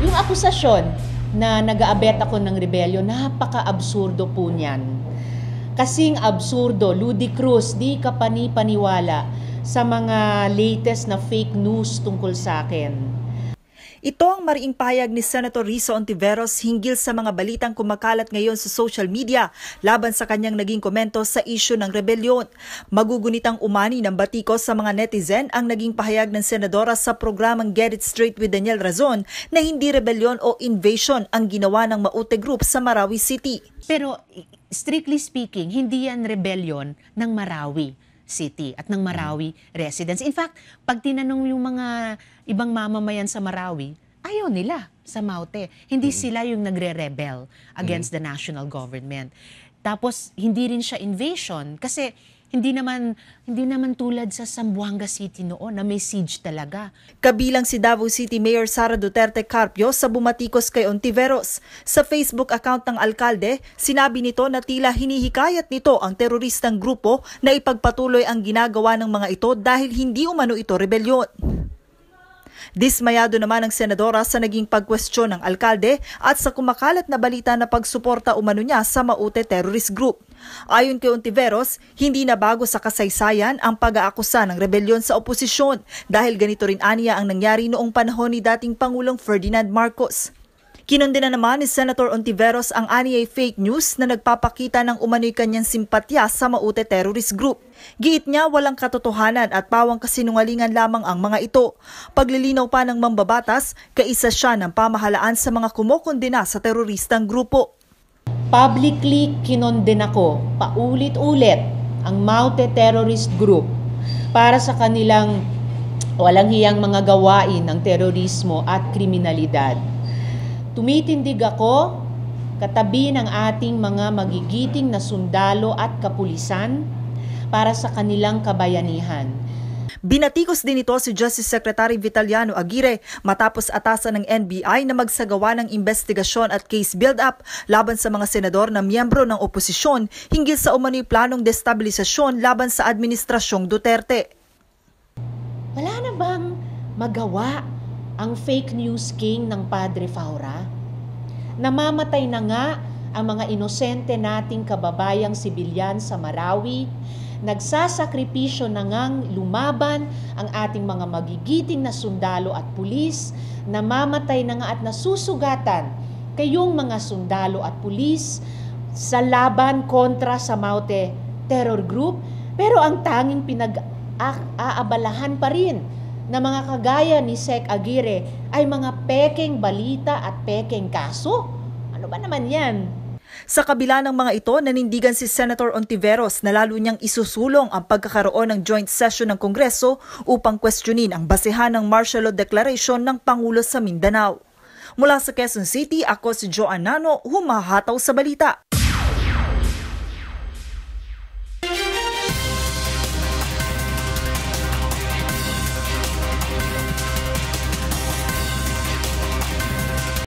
Yung akusasyon na nag-aabet ako ng rebellion, napaka-absurdo po niyan. Kasing absurdo, ludicrous, di ka panipaniwala sa mga latest na fake news tungkol sa akin. Ito ang mariing pahayag ni Senator Risa Hontiveros hinggil sa mga balitang kumakalat ngayon sa social media laban sa kanyang naging komento sa isyu ng rebelyon. Magugunitang umani ng batikos sa mga netizen ang naging pahayag ng senadora sa programang Get It Straight with Daniel Razon na hindi rebelyon o invasion ang ginawa ng Maute Group sa Marawi City. Pero strictly speaking, hindi yan rebellion ng Marawi City at ng Marawi residents. In fact, pag tinanong yung mga ibang mamamayan sa Marawi, ayaw nila sa Maute. Hindi sila yung nagre-rebel against the national government. Tapos, hindi rin siya invasion kasi hindi naman tulad sa Zamboanga City noon na may siege talaga. Kabilang si Davao City Mayor Sara Duterte Carpio sa bumatikos kay Hontiveros. Sa Facebook account ng alkalde, sinabi nito na tila hinihikayat nito ang teroristang grupo na ipagpatuloy ang ginagawa ng mga ito dahil hindi umano ito rebelyon. Dismayado naman ang senadora sa naging pagkwestiyon ng alkalde at sa kumakalat na balita na pagsuporta umano niya sa Maute Terrorist Group. Ayon kay Hontiveros, hindi na bago sa kasaysayan ang pag-aakusa ng rebelyon sa oposisyon dahil ganito rin aniya ang nangyari noong panahon ni dating Pangulong Ferdinand Marcos. Kinondena naman ni Senator Hontiveros ang aniyay fake news na nagpapakita ng umano'y kanyang simpatya sa Maute Terrorist Group. Giit niya walang katotohanan at pawang kasinungalingan lamang ang mga ito. Paglilinaw pa ng mambabatas, kaisa siya ng pamahalaan sa mga kumokondena sa teroristang grupo. Publicly kinondena ko paulit-ulit ang Maute Terrorist Group para sa kanilang walang hiyang mga gawain ng terorismo at kriminalidad. Tumitindig ako katabi ng ating mga magigiting na sundalo at kapulisan para sa kanilang kabayanihan. Binatikos din ito si Justice Secretary Vitaliano Aguirre matapos atasan ng NBI na magsagawa ng investigasyon at case build-up laban sa mga senador na miyembro ng oposisyon hinggil sa umano'y planong destabilisasyon laban sa Administrasyong Duterte. Wala na bang magawa ang fake news king ng Padre Faura? Namamatay na nga ang mga inosente nating kababayang sibilyan sa Marawi. Nagsasakripisyo na ngang lumaban ang ating mga magigiting na sundalo at pulis. Namamatay na nga at nasusugatan kayong mga sundalo at pulis sa laban kontra sa Maute Terror Group. Pero ang tanging pinag-aabalahan pa rin na mga kagaya ni Sec Aguirre ay mga pekeng balita at pekeng kaso? Ano ba naman yan? Sa kabila ng mga ito, nanindigan si Senator Hontiveros na lalo niyang isusulong ang pagkakaroon ng joint session ng Kongreso upang kwestiyonin ang basehan ng martial law declaration ng Pangulo sa Mindanao. Mula sa Quezon City, ako si Joanne Nano, humahataw sa balita.